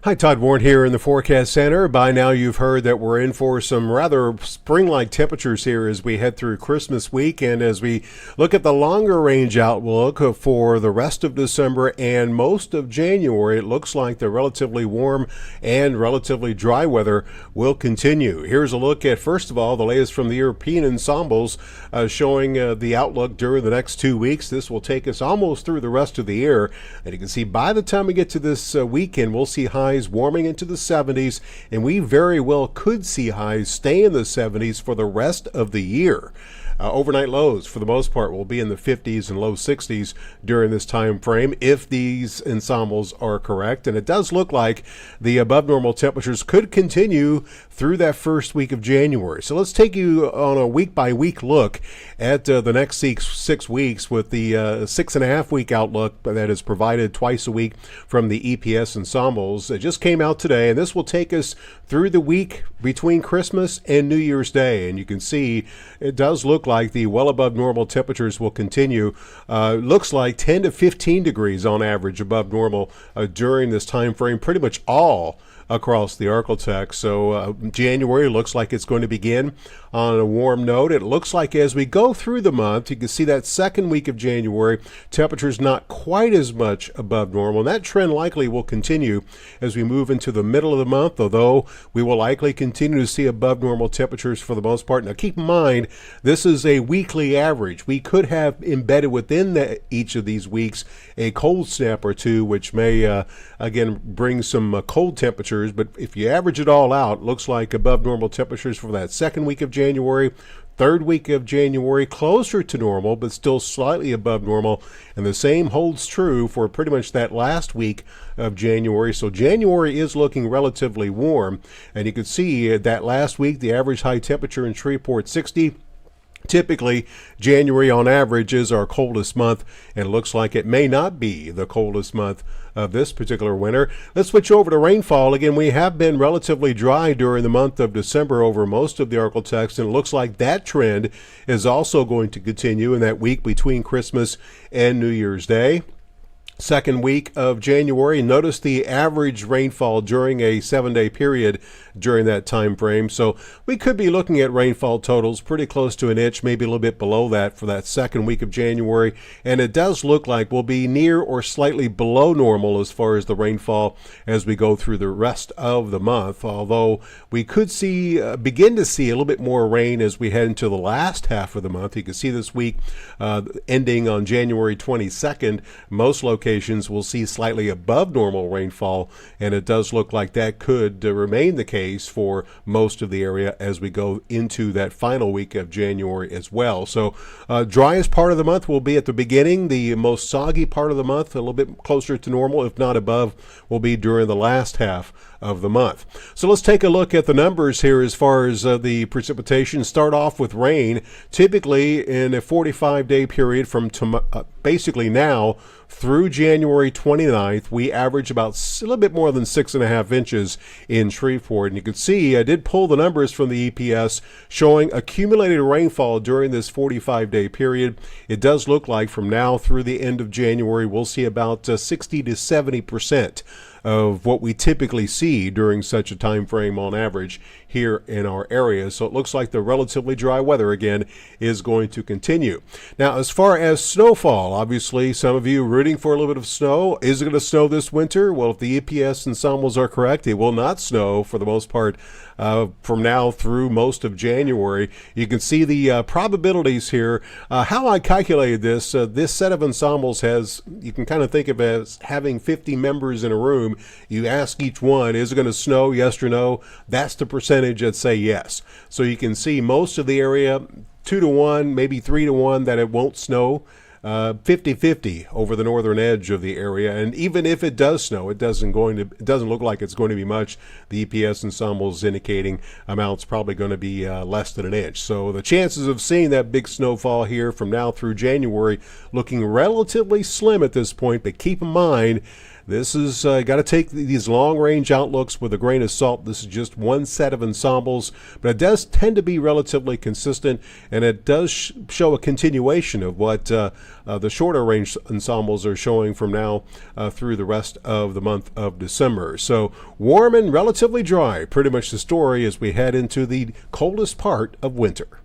Hi, Todd Warren here in the Forecast Center. By now, you've heard that we're in for some rather spring-like temperatures here as we head through Christmas week. And as we look at the longer range outlook for the rest of December and most of January, it looks like the relatively warm and relatively dry weather will continue. Here's a look at, first of all, the latest from the European ensembles showing the outlook during the next 2 weeks. This will take us almost through the rest of the year. And you can see by the time we get to this weekend, we'll see highs warming into the 70s, and we very well could see highs stay in the 70s for the rest of the year. Overnight lows, for the most part, will be in the 50s and low 60s during this time frame if these ensembles are correct. And it does look like the above normal temperatures could continue through that first week of January. So let's take you on a week-by-week look at the next 6 weeks with the 6.5 week outlook that is provided twice a week from the EPS ensembles. It just came out today, and this will take us through the week between Christmas and New Year's Day. And you can see it does look like the well above normal temperatures will continue. Looks like 10 to 15 degrees on average above normal during this time frame, pretty much all across the Arctic. So January looks like it's going to begin on a warm note. It looks like as we go through the month, you can see that second week of January, temperatures not quite as much above normal. And that trend likely will continue as we move into the middle of the month, although we will likely continue to see above normal temperatures for the most part. Now keep in mind, this is a weekly average. We could have embedded within each of these weeks a cold snap or two, which may again bring some cold temperatures. But if you average it all out, looks like above normal temperatures for that second week of January, third week of January, closer to normal, but still slightly above normal. And the same holds true for pretty much that last week of January. So January is looking relatively warm. And you can see that last week, the average high temperature in Shreveport, 60. Typically, January on average is our coldest month, and it looks like it may not be the coldest month of this particular winter. Let's switch over to rainfall. Again, we have been relatively dry during the month of December over most of the Arctic, and it looks like that trend is also going to continue in that week between Christmas and New Year's Day. Second week of January, notice the average rainfall during a 7-day period during that time frame. So we could be looking at rainfall totals pretty close to an inch, maybe a little bit below that for that second week of January. And it does look like we'll be near or slightly below normal as far as the rainfall as we go through the rest of the month. Although we could begin to see a little bit more rain as we head into the last half of the month. You can see this week ending on January 22nd, most locations will see slightly above normal rainfall, and it does look like that could remain the case for most of the area as we go into that final week of January as well. So driest part of the month will be at the beginning. The most soggy part of the month, a little bit closer to normal, if not above, will be during the last half of the month. So let's take a look at the numbers here as far as the precipitation. Start off with rain. Typically in a 45-day period from basically now through January 29th, we average about a little bit more than 6.5 inches in Shreveport. And you can see I did pull the numbers from the EPS showing accumulated rainfall during this 45-day period. It does look like from now through the end of January, we'll see about 60 to 70% of what we typically see during such a time frame on average here in our area. So it looks like the relatively dry weather again is going to continue. Now, as far as snowfall, obviously some of you rooting for a little bit of snow. Is it going to snow this winter? Well, if the EPS ensembles are correct, it will not snow for the most part from now through most of January. You can see the probabilities here. How I calculated this, this set of ensembles has, you can kind of think of it as having 50 members in a room. You ask each one, is it going to snow, yes or no? That's the percentage that say yes. So you can see most of the area, 2 to 1, maybe 3 to 1 that it won't snow. 50-50 over the northern edge of the area, and even if it does snow, it doesn't look like it's going to be much. The EPS ensemble is indicating amounts probably going to be less than an inch. So the chances of seeing that big snowfall here from now through January looking relatively slim at this point. But keep in mind, This is got to take these long-range outlooks with a grain of salt. This is just one set of ensembles, but it does tend to be relatively consistent, and it does show a continuation of what the shorter-range ensembles are showing from now through the rest of the month of December. So warm and relatively dry, pretty much the story as we head into the coldest part of winter.